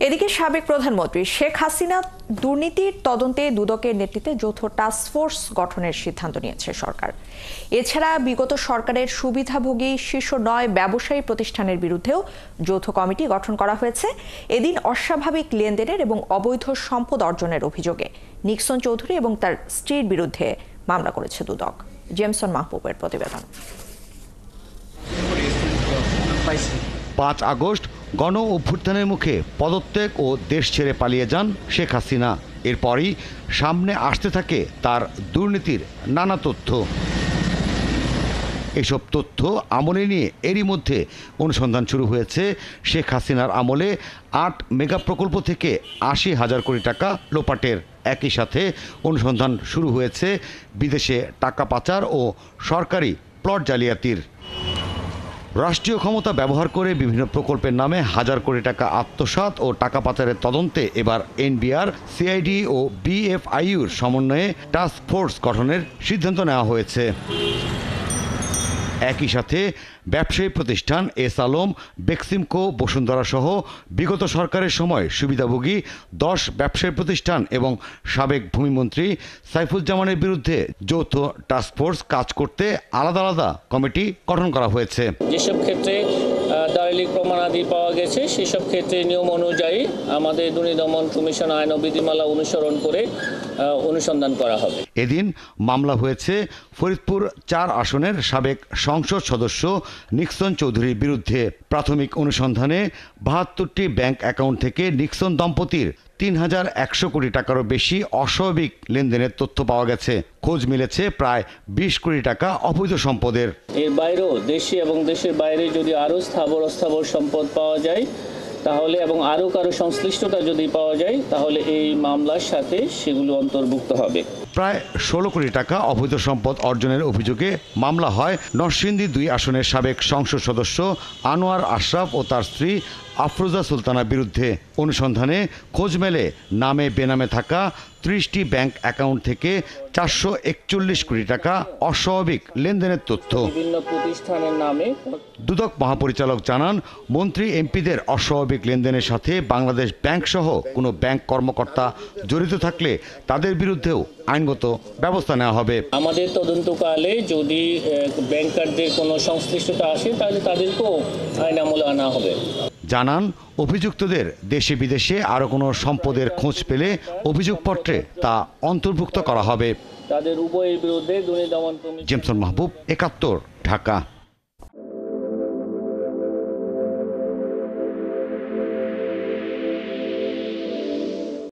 এদিকে সাবেক প্রধানমন্ত্রী শেখ হাসিনা দুর্নীতির তদন্তে দুদকের নেতৃত্বে যৌথ টাস্কফোর্স গঠনের সিদ্ধান্ত নিয়েছে সরকার। এছাড়া বিগত সরকারের সুবিধাভোগী শীর্ষ ৯ ব্যবসায়ী প্রতিষ্ঠানের বিরুদ্ধেও যৌথ কমিটি গঠন করা হয়েছে। এদিন অস্বাভাবিক লেনদেনের এবং অবৈধ সম্পদ অর্জনের অভিযোগে নিক্সন চৌধুরী এবং তার স্ত্রীর বিরুদ্ধে মামলা করেছে দুদক। জেমসন মাহবুবের প্রতিবেদন। ৫ আগস্ট গণ অভ্যুত্থানের মুখে পদত্যাগ ও দেশ ছেড়ে পালিয়ে যান শেখ হাসিনা। এরপরই সামনে আসতে থাকে তার দুর্নীতির নানা তথ্য। এসব তথ্য আমলে নিয়ে এরই মধ্যে অনুসন্ধান শুরু হয়েছে শেখ হাসিনার আমলে ৮ মেগা প্রকল্প থেকে ৮০,০০০ কোটি টাকা লোপাটের। একই সাথে অনুসন্ধান শুরু হয়েছে বিদেশে টাকা পাচার ও সরকারি প্লট জালিয়াতির। রাষ্ট্রীয় ক্ষমতা ব্যবহার করে বিভিন্ন প্রকল্পের নামে হাজার কোটি টাকা আত্মসাৎ ও টাকা পাচারের তদন্তে এবার এনবিআর, সিআইডি ও বিএফআইইউর সমন্বয়ে টাস্ক ফোর্স গঠনের সিদ্ধান্ত নেওয়া হয়েছে। একই সাথে ব্যবসায়ী প্রতিষ্ঠান এস আলম, বেক্সিমকো, বসুন্ধরা সহ বিগত সরকারের সময় সুবিধাভোগী ১০ ব্যবসায়ী প্রতিষ্ঠান এবং সাবেক ভূমিমন্ত্রী সাইফুজ্জামানের বিরুদ্ধে যৌথ টাস্কফোর্স কাজ করতে আলাদা আলাদা কমিটি গঠন করা হয়েছে। যেসব ক্ষেত্রে দালিলিক প্রমাণাদি পাওয়া গেছে সেসব ক্ষেত্রে নিয়ম অনুযায়ী আমাদের দুর্নীতি দমন কমিশন আইন ও বিধিমালা অনুসরণ করে অনুসন্ধান করা হবে। এদিন মামলা হয়েছে ফরিদপুর ৪ আসনের সাবেক সংসদ সদস্য নিক্সন চৌধুরীর বিরুদ্ধে। প্রাথমিক অনুসন্ধানে ৭২টি ব্যাংক অ্যাকাউন্ট থেকে নিক্সন দম্পতির ৩,১০০ কোটি টাকারও বেশি অস্বাভাবিক লেনদেনের তথ্য পাওয়া গেছে। খোঁজ মিলেছে প্রায় ২০ কোটি টাকা অবৈধ সম্পদের। এর বাইরেও দেশে এবং দেশের বাইরে যদি আরও স্থাবর অস্থাবর সম্পদ পাওয়া যায় তাহলে এবং আরও কারো সংশ্লিষ্টতা যদি পাওয়া যায় তাহলে এই মামলার সাথে সেগুলো অন্তর্ভুক্ত হবে। প্রায় ১৬ কোটি টাকা অবৈধ সম্পদ অর্জনের অভিযোগে মামলা হয় নরসিংদী ২ আসনের সাবেক সংসদ সদস্য আনোয়ার আশরাফ ও তার স্ত্রী আফরোজা সুলতানার বিরুদ্ধে। অনুসন্ধানে খোঁজ মেলে নামে বেনামে থাকা ৩০টি ব্যাংক অ্যাকাউন্ট থেকে ৪৪১ কোটি টাকা অস্বাভাবিক লেনদেনের তথ্য। বিভিন্ন প্রতিষ্ঠানের নামে দুদক মহাপরিচালক জানান, মন্ত্রী এমপিদের অস্বাভাবিক লেনদেনের সাথে বাংলাদেশ ব্যাংক সহ কোনো ব্যাংক কর্মকর্তা জড়িত থাকলে তাদের বিরুদ্ধেও আইনগত ব্যবস্থা নেওয়া হবে। আমাদের তদন্তকালে যদি ব্যাংকারদের কোনো সংশ্লিষ্টতা আসে তাহলে তাদেরকেও আইন আমলে আনা হবে। জানান, অভিযুক্তদের দেশে বিদেশে আরও কোনো সম্পদের খোঁজ পেলে অভিযোগপত্রে তা অন্তর্ভুক্ত করা হবে। তাদের উভয়ের বিরুদ্ধে দুর্নীতি দমন কমিশন। জেমসন মাহবুব, ৭১, ঢাকা।